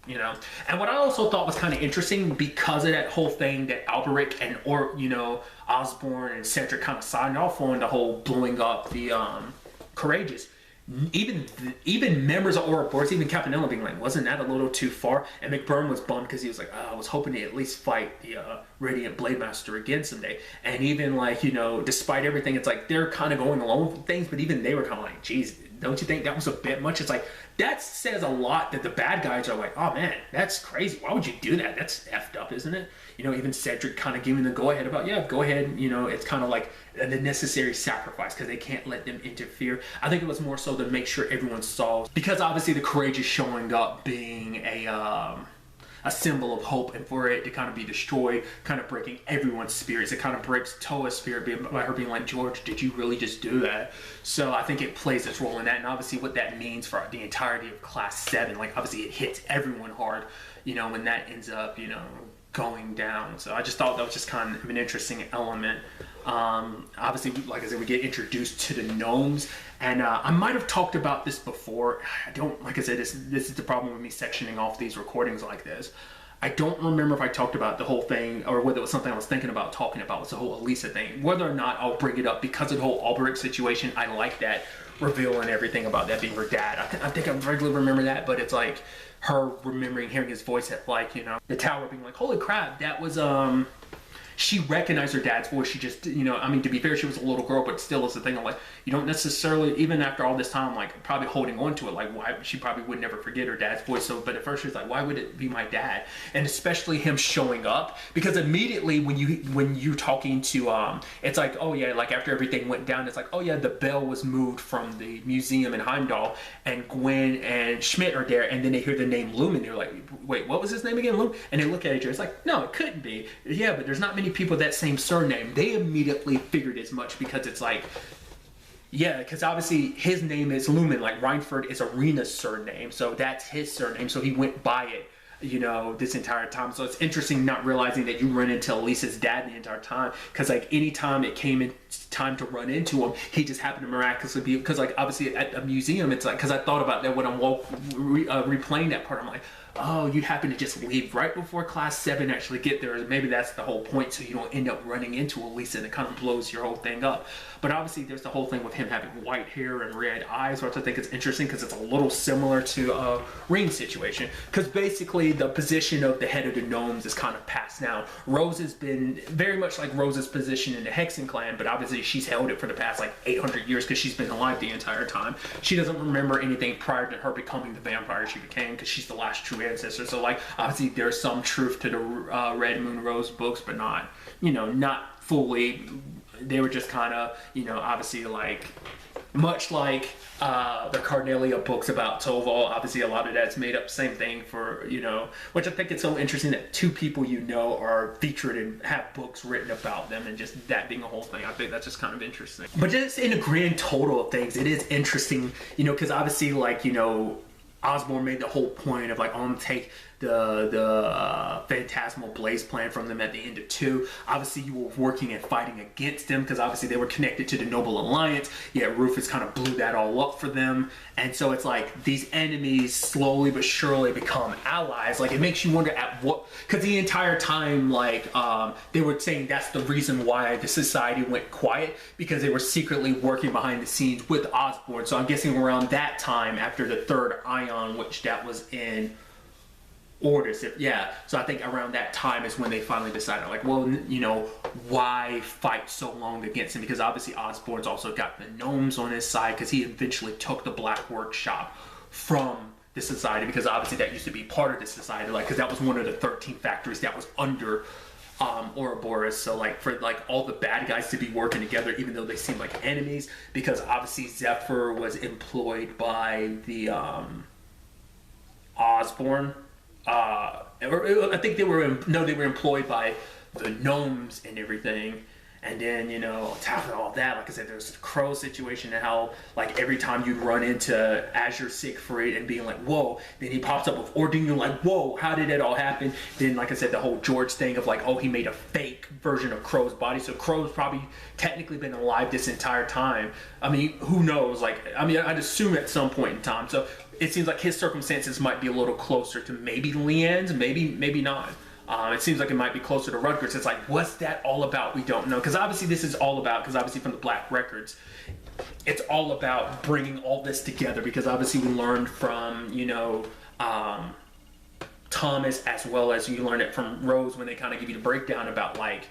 you know. And what I also thought was kind of interesting, because of that whole thing that Alberic and, or, you know, Osborne and Cedric kind of signed off on, the whole blowing up the Courageous. Even members of Ouroboros, even Campanella being like, wasn't that a little too far? And McBurn was bummed because he was like, oh, I was hoping to at least fight the Radiant Blade Master again someday. And even, like, you know, despite everything, it's like they're kind of going along with things, but even they were kind of like, geez, don't you think that was a bit much? It's like, that says a lot that the bad guys are like, oh man, that's crazy. Why would you do that? That's effed up, isn't it? You know, even Cedric kind of giving the go ahead about, yeah, go ahead. You know, it's kind of like the necessary sacrifice because they can't let them interfere. I think it was more so to make sure everyone saw, because obviously the courageous showing up being a symbol of hope, and for it to kind of be destroyed, kind of breaking everyone's spirits. It kind of breaks Toa's spirit by her being like, George, did you really just do that? So I think it plays its role in that, and obviously what that means for the entirety of Class 7, like obviously it hits everyone hard, you know, when that ends up, you know, going down. So I just thought that was just kind of an interesting element. Obviously, like I said, we get introduced to the gnomes, and I might have talked about this before. I don't, like I said, this is the problem with me sectioning off these recordings like this. I don't remember if I talked about the whole thing, or whether it was something I was thinking about talking about, was the whole Elisa thing. Whether or not I'll bring it up because of the whole Alberic situation, I like that reveal and everything about that being her dad. I think I regularly remember that, but it's like her remembering hearing his voice at, like, you know, the tower, being like, holy crap, that was she recognized her dad's voice. She just, you know, I mean, to be fair, she was a little girl, but still is the thing. I'm like, you don't necessarily, even after all this time, like, probably holding on to it, like, why, she probably would never forget her dad's voice. So, but at first she was like, why would it be my dad? And especially him showing up, because immediately when you're talking to, it's like, oh yeah, like after everything went down, it's like, oh yeah, the bell was moved from the museum in Heimdall, and Gwen and Schmidt are there, and then they hear the name Lumen. They're like, wait, what was his name again? Lumen? And they look at each other. It's like, no, it couldn't be. Yeah, but there's not many people that same surname. They immediately figured as much, because it's like, yeah, because obviously his name is Lumen, like Reinford is Arena's surname, so that's his surname, so he went by it, you know, this entire time. So it's interesting not realizing that you run into Elisa's dad the entire time, because like anytime it came in time to run into him, he just happened to miraculously be, because like obviously at a museum, it's like, because I thought about that when I'm replaying that part, I'm like, oh, you happen to just leave right before Class 7 actually get there. Maybe that's the whole point, so you don't end up running into Elisa, and it kind of blows your whole thing up. But obviously there's the whole thing with him having white hair and red eyes, which I think is interesting, because it's a little similar to Ring's situation, because basically the position of the head of the gnomes is kind of passed now. Rose has been very much like Rose's position in the Hexen clan, but obviously she's held it for the past like 800 years because she's been alive the entire time. She doesn't remember anything prior to her becoming the vampire she became, because she's the last true ancestor. So like obviously there's some truth to the Red Moon Rose books, but not, you know, not fully. They were just kind of, you know, obviously like much like the Carnelia books about Toval. Obviously a lot of that's made up. Same thing for, you know, which I think it's so interesting that two people you know are featured and have books written about them, and just that being a whole thing. I think that's just kind of interesting. But just in a grand total of things, it is interesting, you know, because obviously like, you know, Osborn made the whole point of like, I'm gonna take the Phantasmal Blaze plan from them at the end of 2. Obviously you were working and fighting against them, because obviously they were connected to the Noble Alliance. Yeah, Rufus kind of blew that all up for them, and so it's like these enemies slowly but surely become allies. Like it makes you wonder at what, because the entire time like they were saying that's the reason why the society went quiet, because they were secretly working behind the scenes with Osborn. So I'm guessing around that time, after the 3rd Ion, which that was in Orders, yeah. So I think around that time is when they finally decided, like, well, you know, why fight so long against him? Because obviously Osborn's also got the gnomes on his side, because he eventually took the Black Workshop from the society, because obviously that used to be part of the society, like, because that was one of the 13 factories that was under Ouroboros. So like for like all the bad guys to be working together, even though they seem like enemies, because obviously Zephyr was employed by the Osborn. I think they were employed by the gnomes and everything. And then, you know, on top of all that, like I said, there's the Crow situation, and how like every time you'd run into Azure Siegfried and being like, whoa, then he pops up with Ordine, you're like, whoa, how did it all happen? Then, like I said, the whole George thing of like, oh, he made a fake version of Crow's body, so Crow's probably technically been alive this entire time. I mean, who knows? Like, I mean, I'd assume at some point in time. So it seems like his circumstances might be a little closer to maybe Leanne's, maybe not. It seems like it might be closer to Rutgers. It's like, what's that all about? We don't know. Because obviously this is all about, because obviously from the Black Records, it's all about bringing all this together. Because obviously we learned from, you know, Thomas, as well as you learn it from Rose when they kind of give you the breakdown about like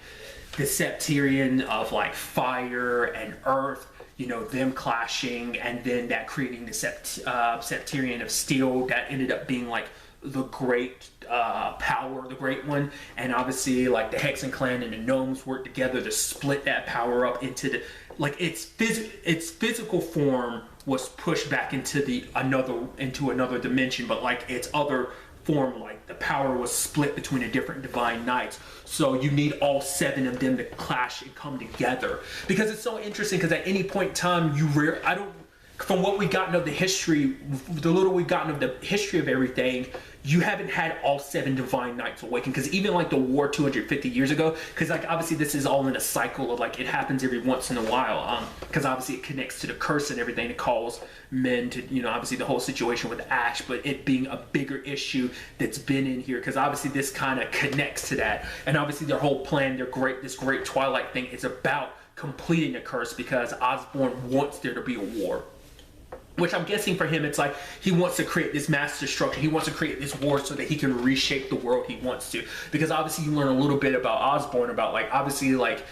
the Septarian of like fire and earth. you know, them clashing, and then that creating the Septarian of Steel that ended up being like the great power, the great one. And obviously like the Hexen clan and the gnomes worked together to split that power up into the, like its physical form was pushed back into another dimension, but like its other form, like the power was split between the different divine knights. So you need all 7 of them to clash and come together, because it's so interesting, because at any point in time from what we've gotten of the history, the little we've gotten of the history of everything, you haven't had all 7 divine knights awaken. Because even like the war 250 years ago, because like obviously this is all in a cycle of like, it happens every once in a while, because obviously it connects to the curse and everything that calls men to, you know, obviously the whole situation with Ash, but it being a bigger issue that's been in here, because obviously this kind of connects to that. And obviously their whole plan, this great Twilight thing is about completing the curse, because Osborn wants there to be a war. Which I'm guessing for him, it's like he wants to create this mass destruction. He wants to create this war so that he can reshape the world he wants to. Because obviously you learn a little bit about Osborn, about like, obviously like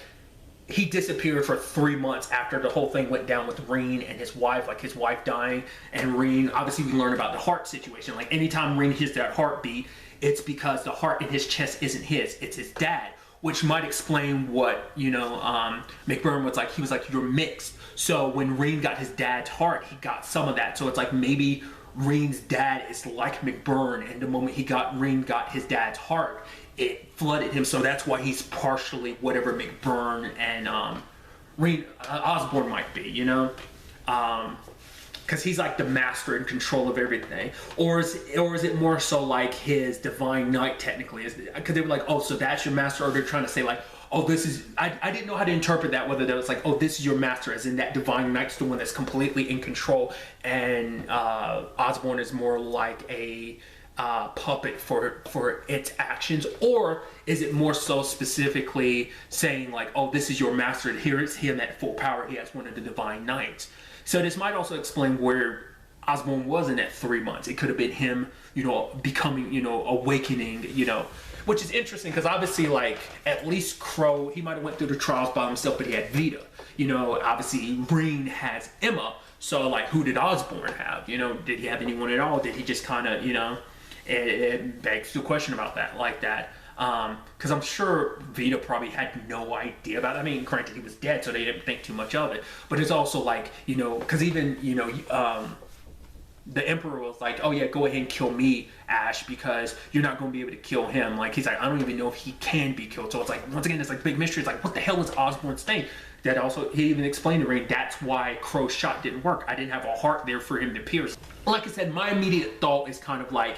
he disappeared for 3 months after the whole thing went down with Reen and his wife, like his wife dying. And Reen, obviously we learn about the heart situation. Like anytime Reen hears that heartbeat, it's because the heart in his chest isn't his, it's his dad. Which might explain what, you know, McBurn was like. He was like, you're mixed. So when Reen got his dad's heart, he got some of that. So it's like maybe Reen's dad is like McBurn, and the moment Reen got his dad's heart, it flooded him. So that's why he's partially whatever McBurn and Osborn might be, you know? Because he's like the master in control of everything. Or is it more so like his divine knight technically? Because they were like, oh, so that's your master? Or they're trying to say like, oh, this is, I didn't know how to interpret that, whether that was like, oh, this is your master, as in that divine knight's the one that's completely in control, and Osborn is more like a puppet for its actions. Or is it more so specifically saying like, oh, this is your master, here it's him at full power, he has one of the divine knights. So this might also explain where Osborn was in that 3 months. It could have been him, you know, becoming, you know, awakening, you know, which is interesting, because obviously, like, at least Crow, he might have went through the trials by himself, but he had Vita. You know, obviously, Reen has Emma, so, like, who did Osborn have? You know, did he have anyone at all? Did he just kind of, you know, it begs the question about that, like that. Because I'm sure Vita probably had no idea about it. I mean, granted, he was dead, so they didn't think too much of it. But it's also like, you know, because even, you know, the Emperor was like, oh yeah, go ahead and kill me, Ash, because you're not going to be able to kill him. Like, he's like, I don't even know if he can be killed. So it's like, once again, it's like big mystery. It's like, what the hell is Osborn's thing? That also, he even explained to Ray, that's why Crow's shot didn't work. I didn't have a heart there for him to pierce. Like I said, my immediate thought is kind of like,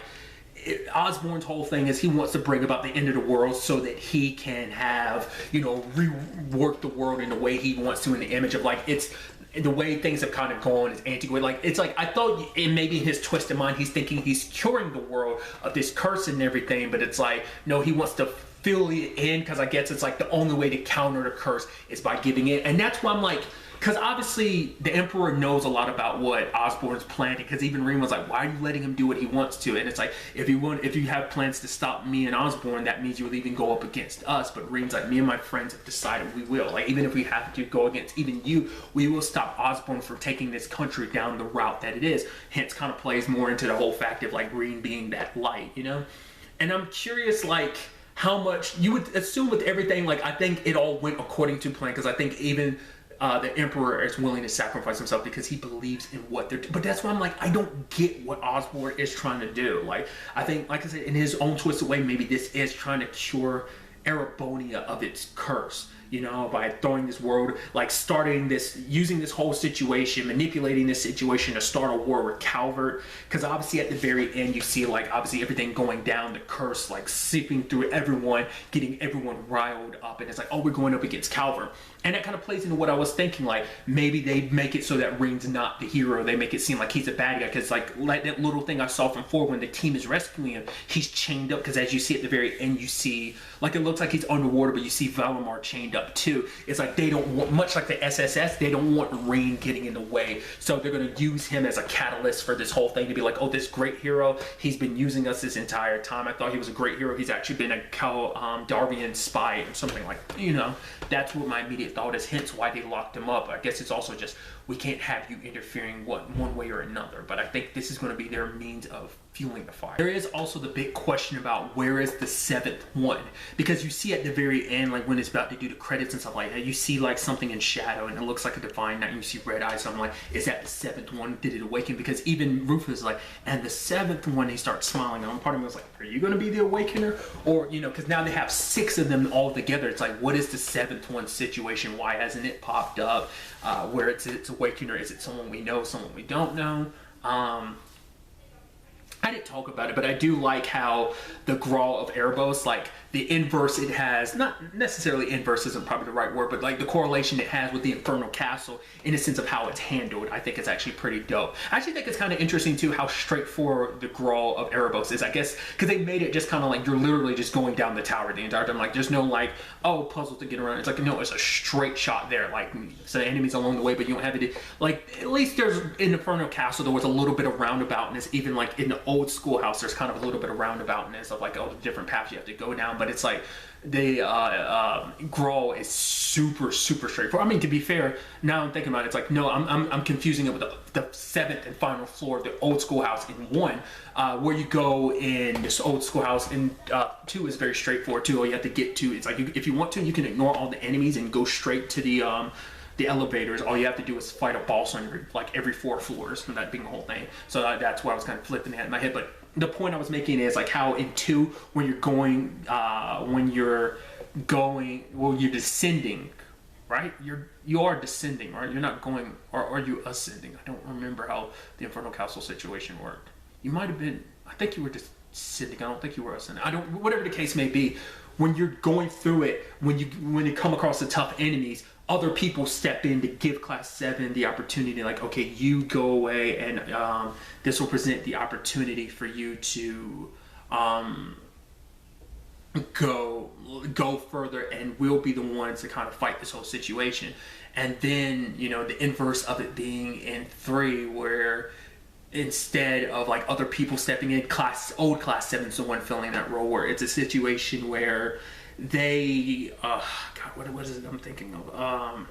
Osborn's whole thing is he wants to bring about the end of the world so that he can have, you know, rework the world in the way he wants to, in the image of like, it's the way things have kind of gone is antiquated. Like, it's like, I thought maybe in his twisted mind he's thinking he's curing the world of this curse and everything, but it's like, no, he wants to fill it in, because I guess it's like the only way to counter the curse is by giving it. And that's why I'm like, because obviously the Emperor knows a lot about what Osborn's planning, because even Reen was like, why are you letting him do what he wants to? And it's like, if you have plans to stop me and Osborn, that means you will even go up against us. But Reen's like, me and my friends have decided we will. Like, even if we have to go against even you, we will stop Osborn from taking this country down the route that it is. Hence kind of plays more into the whole fact of like Reen being that light, you know? And I'm curious, like, how much you would assume with everything, like, I think it all went according to plan, because I think even the Emperor is willing to sacrifice himself because he believes in what they're doing. But that's why I'm like, I don't get what Osborn is trying to do. Like, I think, like I said, in his own twisted way, maybe this is trying to cure Erebonia of its curse, you know, by throwing this world, like starting this, using this whole situation, manipulating this situation to start a war with Calvert. Because obviously at the very end you see like obviously everything going down, the curse like seeping through everyone, getting everyone riled up, and it's like, oh, we're going up against Calvert. And that kind of plays into what I was thinking, like maybe they make it so that Reen's not the hero. They make it seem like he's a bad guy, because like that little thing I saw from 4 when the team is rescuing him, he's chained up, because as you see at the very end, you see like it looks like he's underwater, but you see Valimar chained up up too. It's like they don't want, much like the SSS, they don't want Rain getting in the way. So they're going to use him as a catalyst for this whole thing to be like, oh, this great hero, he's been using us this entire time. I thought he was a great hero. He's actually been a Darvian spy or something like, you know, that's what my immediate thought is, hence why they locked him up. I guess it's also just, we can't have you interfering one way or another. But I think this is going to be their means of fueling the fire. There is also the big question about where is the 7th one, because you see at the very end, like when it's about to do the credits and stuff like that, you see like something in shadow and it looks like a divine knight and you see red eyes. So I'm like, is that the 7th one? Did it awaken? Because even Rufus is like, and the 7th one, he starts smiling. And part of me was like, are you going to be the awakener? Or, you know, because now they have 6 of them all together. It's like, what is the 7th one situation? Why hasn't it popped up? Where it's awakener? Is it someone we know, someone we don't know? I didn't talk about it, but I do like how the Grawl of Ouroboros, like the inverse it has, not necessarily inverse isn't probably the right word, but like the correlation it has with the Infernal Castle in a sense of how it's handled, I think it's actually pretty dope. I actually think it's kind of interesting too how straightforward the Grawl of Ouroboros is, I guess, because they made it just kind of like you're literally just going down the tower the entire time. Like there's no like, oh, puzzle to get around. It's like, no, it's a straight shot there. Like, so enemies along the way, but you don't have to do, like, at least there's in Infernal Castle, there was a little bit of roundaboutness, even like in the old schoolhouse, there's kind of a little bit of roundaboutness of like, oh, the different paths you have to go down, but it's like the Grawl is super straightforward. I mean, to be fair, now I'm thinking about it, it's like, no, I'm confusing it with the 7th and final floor of the old schoolhouse in 1, where you go in this old schoolhouse, and 2 is very straightforward too. All you have to get to, it's like, if you want to, you can ignore all the enemies and go straight to the elevators. All you have to do is fight a boss on every 4 floors, and that being the whole thing. So that's why I was kind of flipping that in my head. But the point I was making is like how in 2, when you're going, well, you're descending, right? You are descending, right? You're not going, or are you ascending? I don't remember how the Infernal Castle situation worked. You might have been, I think you were descending. I don't think you were ascending. Whatever the case may be, when you're going through it, when you come across the tough enemies, other people step in to give Class 7 the opportunity, like, okay, you go away, and this will present the opportunity for you to go further, and we'll be the ones to kind of fight this whole situation. And then, you know, the inverse of it being in 3, where instead of like other people stepping in, old Class 7's the one filling that role, where it's a situation where they God, what is it I'm thinking of?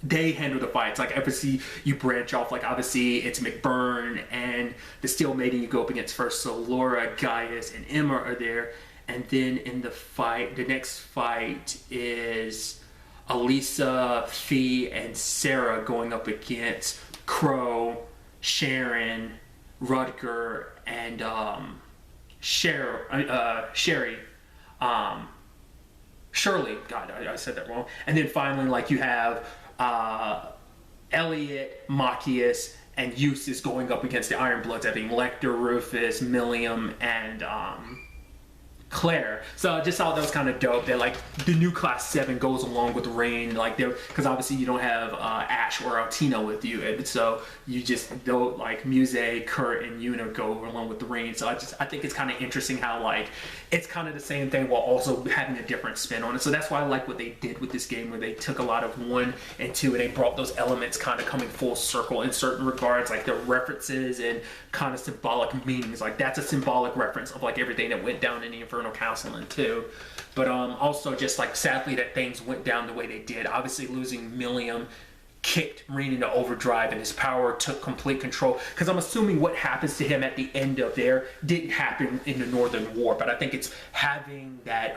They handle the fights. Like, obviously you branch off, like obviously it's McBurn and the Steel Maiden you go up against first, so Laura, Gaius, and Emma are there. And then in the fight, the next fight is Elisa, Fee, and Sarah going up against Crow, Sharon, Rutger, and Sherry. Shirley, God, I said that wrong. And then finally, like, you have Elliot, Machias, and Eustace going up against the Iron Bloods, having Lecter, Rufus, Milliam, and Claire. So I just thought that was kind of dope that like the new Class 7 goes along with Rain, like they're, because obviously you don't have Ash or Altina with you, and so you just don't, like Muse, Kurt, and Yuna go along with the Rain. So I think it's kind of interesting how like it's kind of the same thing while also having a different spin on it. So that's why I like what they did with this game, where they took a lot of 1 and 2 and they brought those elements kind of coming full circle in certain regards, like the references and kind of symbolic meanings. Like that's a symbolic reference of like everything that went down in the Infernal Castle in 2. But also just like sadly that things went down the way they did. Obviously losing Milliam kicked Rain into overdrive and his power took complete control, because I'm assuming what happens to him at the end of there didn't happen in the Northern War, but I think it's having that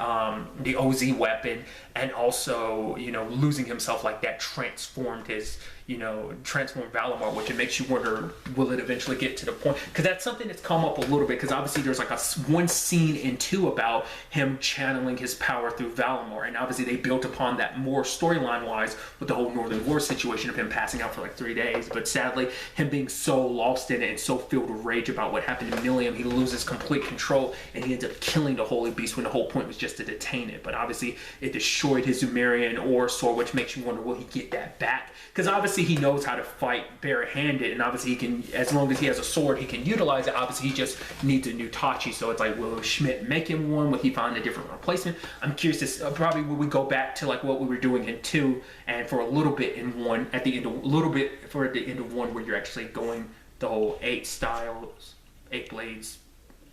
the OZ weapon and also, you know, losing himself like that transformed his, you know, transformed Valimar, which it makes you wonder, will it eventually get to the point? Because that's something that's come up a little bit, because obviously there's like one scene in 2 about him channeling his power through Valimar, and obviously they built upon that more storyline-wise with the whole Northern War situation of him passing out for like 3 days. But sadly, him being so lost in it and so filled with rage about what happened to Milliam, he loses complete control and he ends up killing the Holy Beast when the whole point was just to detain it. But obviously it destroyed his Sumerian Ore Sword, which makes you wonder, will he get that back? Because obviously obviously he knows how to fight barehanded, and obviously he can, as long as he has a sword, he can utilize it. Obviously he just needs a new Tachi, so it's like, will Schmidt make him one? Will he find a different replacement? I'm curious to probably will we go back to like what we were doing in 2 and for a little bit in 1 at the end of a little bit for the end of 1 where you're actually going the whole 8 blades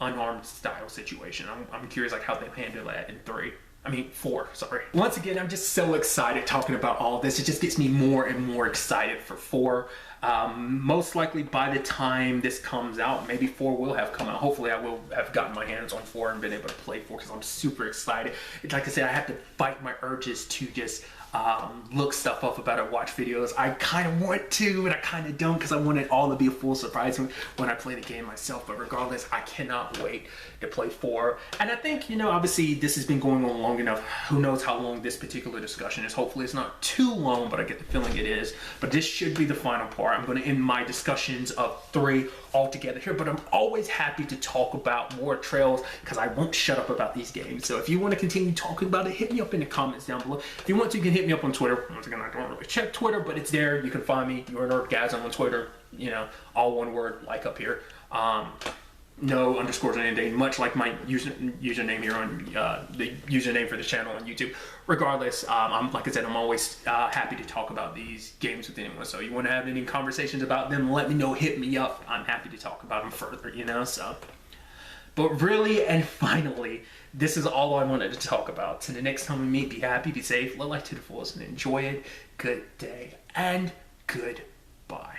unarmed style situation. I'm curious like how they handle that in 4, sorry. Once again, I'm just so excited talking about all this. It just gets me more and more excited for 4. Most likely by the time this comes out, maybe 4 will have come out. Hopefully I will have gotten my hands on 4 and been able to play 4 because I'm super excited. It's like I said, I have to fight my urges to just look stuff up about it, watch videos. I kind of want to, and I kind of don't because I want it all to be a full surprise when I play the game myself. But regardless, I cannot wait to play 4. And I think, you know, obviously this has been going on long enough. Who knows how long this particular discussion is. Hopefully it's not too long, but I get the feeling it is. But this should be the final part. I'm going to end my discussions of 3 altogether here, but I'm always happy to talk about more Trails because I won't shut up about these games. So if you want to continue talking about it, hit me up in the comments down below. If you want to, you can hit me up on Twitter. Once again, I don't really check Twitter, but it's there. You can find me, YourNerdGasm on Twitter, you know, all one word, like up here. No underscores or anything, much like my username here on the username for the channel on YouTube. Regardless, like I said, I'm always happy to talk about these games with anyone. So you want to have any conversations about them, let me know, hit me up. I'm happy to talk about them further, you know, so. But really and finally, this is all I wanted to talk about. So the next time we meet, be happy, be safe, live life to the fullest, and enjoy it. Good day and goodbye.